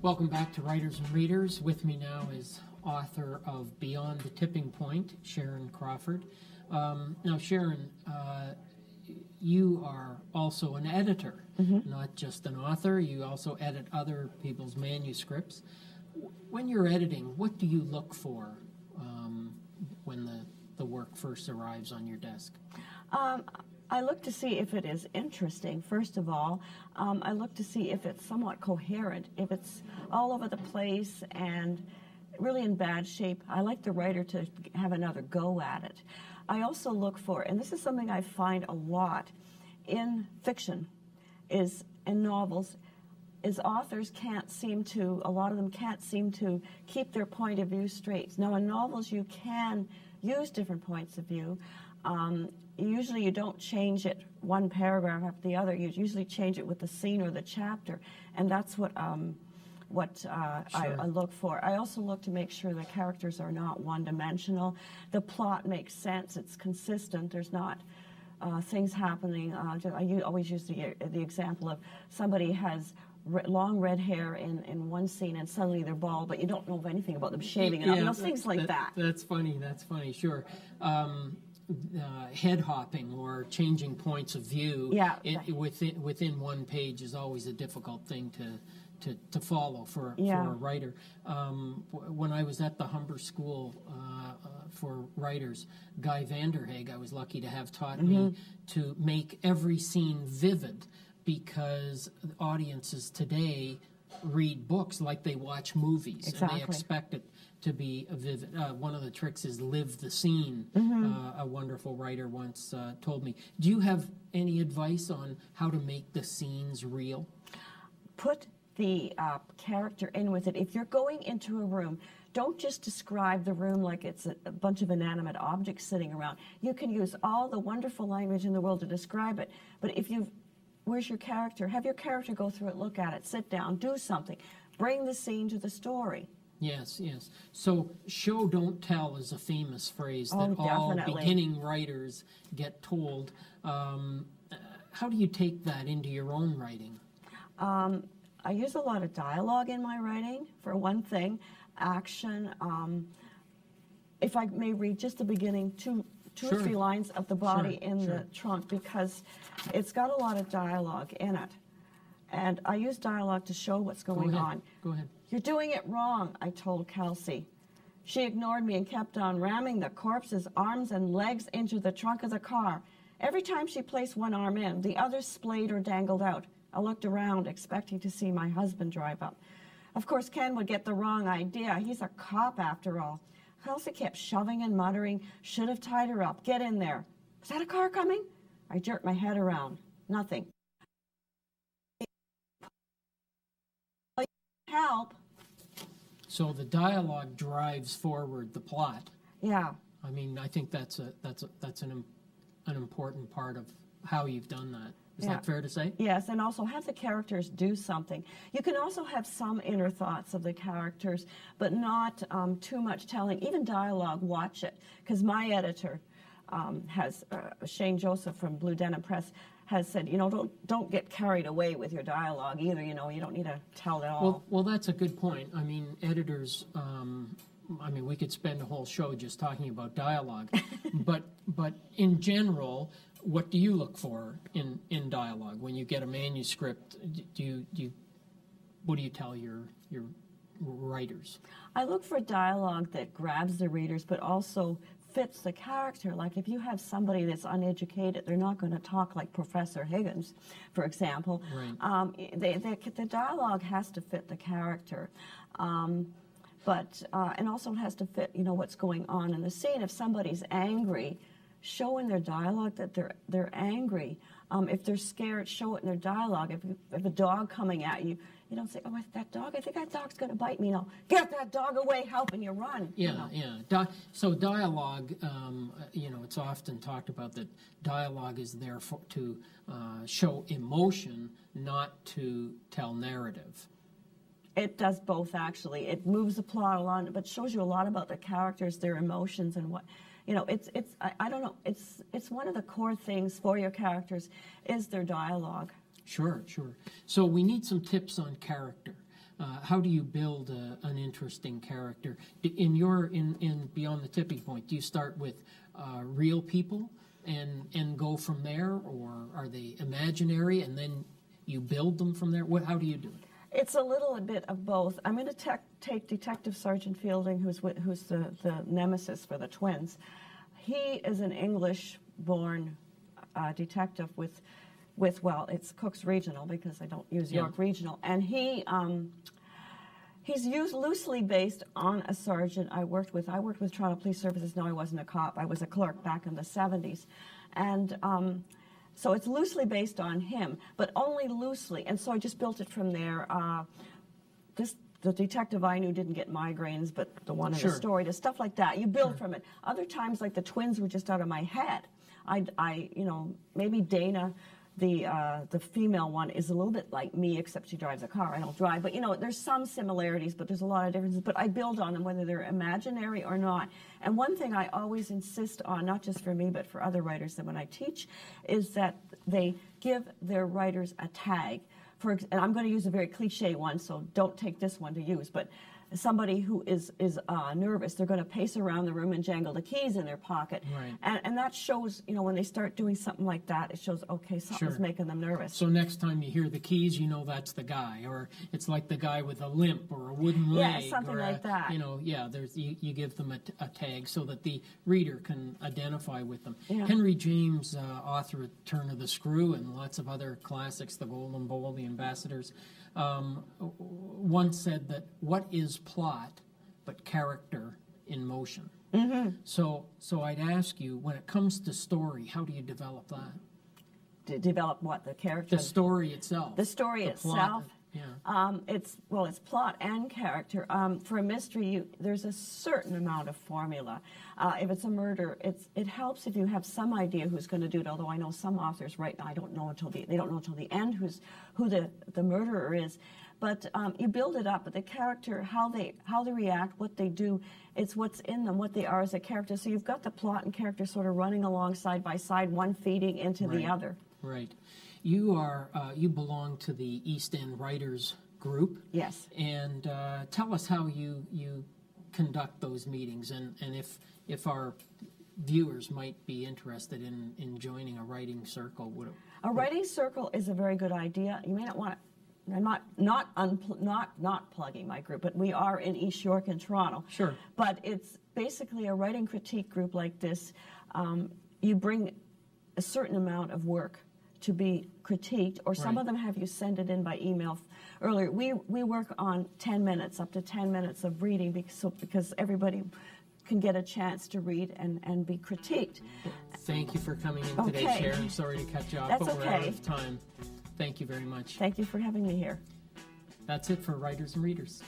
Welcome back to Writers and Readers. With me now is author of Beyond the Tipping Point, Sharon Crawford. Now, Sharon, you are also an editor, not just an author. You also edit other people's manuscripts. When you're editing, what do you look for when the work first arrives on your desk? I look to see if it is interesting, first of all. I look to see if it's somewhat coherent. If it's all over the place and really in bad shape, I like the writer to have another go at it. I also look for, and this is something I find a lot in fiction, is in novels, is authors can't seem to, a lot of them can't seem to keep their point of view straight. Now in novels you can use different points of view. Usually you don't change it one paragraph after the other. You usually change it with the scene or the chapter, and that's what I look for. I also look to make sure the characters are not one-dimensional. The plot makes sense. It's consistent. There's not things happening. I always use the example of somebody has long red hair in one scene and suddenly they're bald, but you don't know anything about them shaving it up. Things like that. That's funny. That's funny. Sure. Head hopping or changing points of view within one page is always a difficult thing to follow for a writer. When I was at the Humber School for Writers, Guy Vanderhaeg, I was lucky to have taught me to make every scene vivid, because audiences today read books like they watch movies, and they expect it to be a vivid. One of the tricks is live the scene. A wonderful writer once told me. Do you have any advice on how to make the scenes real? Put the character in with it. If you're going into a room, don't just describe the room like it's a bunch of inanimate objects sitting around. You can use all the wonderful language in the world to describe it, but where's your character? Have your character go through it, look at it, sit down, do something. Bring the scene to the story. Yes, yes. So show, don't tell is a famous phrase that all beginning writers get told. How do you take that into your own writing? I use a lot of dialogue in my writing, for one thing. Action. If I may read just the beginning, two or three lines of the body in the trunk, because it's got a lot of dialogue in it. And I use dialogue to show what's going on. Go ahead. You're doing it wrong, I told Kelsey. She ignored me and kept on ramming the corpse's arms and legs into the trunk of the car. Every time she placed one arm in, the other splayed or dangled out. I looked around, expecting to see my husband drive up. Of course, Ken would get the wrong idea. He's a cop, after all. Kelsey kept shoving and muttering, should have tied her up. Get in there. Is that a car coming? I jerked my head around. Nothing. Help. So the dialogue drives forward the plot. Yeah. I mean, I think that's an important part of how you've done that. Is that fair to say? Yes, and also have the characters do something. You can also have some inner thoughts of the characters, but not too much telling. Even dialogue, watch it. Because my editor has, Shane Joseph from Blue Denim Press, has said, you know, don't get carried away with your dialogue either. You know, you don't need to tell it all. Well, that's a good point. I mean, editors, I mean, we could spend a whole show just talking about dialogue. but in general, what do you look for in dialogue when you get a manuscript? What do you tell your writers? I look for dialogue that grabs the readers, but also fits the character. Like if you have somebody that's uneducated, they're not going to talk like Professor Higgins, for example. Right. The dialogue has to fit the character. And also it has to fit, you know, what's going on in the scene. If somebody's angry, show in their dialogue that they're angry. If they're scared, show it in their dialogue. If a dog coming at you, you don't say, oh, that dog, I think that dog's going to bite me. No, get that dog away, help, and you run. Yeah, you know? yeah. So dialogue, you know, it's often talked about that dialogue is there to show emotion, not to tell narrative. It does both, actually. It moves the plot along, but shows you a lot about the characters, their emotions, and what, you know, I don't know, it's one of the core things for your characters is their dialogue. Sure, sure. So we need some tips on character. How do you build an interesting character? In Beyond the Tipping Point, do you start with real people and go from there, or are they imaginary and then you build them from there? How do you do it? It's a little bit of both. I'm going to take Detective Sergeant Fielding, who's the nemesis for the twins. He is an English-born detective with well, it's Cook's Regional because I don't use York Regional, and he's used loosely based on a sergeant I worked with. I worked with Toronto Police Services. No, I wasn't a cop. I was a clerk back in the 70s, and so it's loosely based on him, but only loosely. And so I just built it from there. The detective I knew didn't get migraines, but the one in the story, the stuff like that, you build from it. Other times, like the twins were just out of my head. Maybe Dana, the female one, is a little bit like me, except she drives a car. I don't drive. But, there's some similarities, but there's a lot of differences. But I build on them, whether they're imaginary or not. And one thing I always insist on, not just for me, but for other writers that when I teach, is that they give their writers a tag. And I'm going to use a very cliche one, so don't take this one to use, but somebody who is nervous, they're going to pace around the room and jangle the keys in their pocket. Right. And that shows, when they start doing something like that, it shows, okay, something's making them nervous. So next time you hear the keys, that's the guy. Or it's like the guy with a limp or a wooden leg. Yeah, something like that. You give them a tag so that the reader can identify with them. Yeah. Henry James, author of Turn of the Screw and lots of other classics, The Golden Bowl, The Ambassadors, once said that what is plot but character in motion? Mm-hmm. So I'd ask you, when it comes to story, how do you develop that? To develop what? The character? The story itself. The story itself? Plot, yeah. It's plot and character. For a mystery, there's a certain amount of formula. If it's a murder, it helps if you have some idea who's going to do it. Although I know some authors right now they don't know until the end who the murderer is. But you build it up. But the character, how they react, what they do, it's what's in them, what they are as a character. So you've got the plot and character sort of running along side by side, one feeding into the other. Right. You belong to the East End Writers Group. Yes. And tell us how you conduct those meetings, and if our viewers might be interested in joining a writing circle. A writing circle is a very good idea. You may not want to. I'm not plugging my group, but we are in East York and Toronto. Sure. But it's basically a writing critique group like this. You bring a certain amount of work to be critiqued, or some of them have you send it in by email. Earlier, we work on 10 minutes, up to 10 minutes of reading, because everybody can get a chance to read and be critiqued. Thank you for coming in today, Sharon. Sorry to cut you off, but we're out of time. Thank you very much. Thank you for having me here. That's it for Writers and Readers.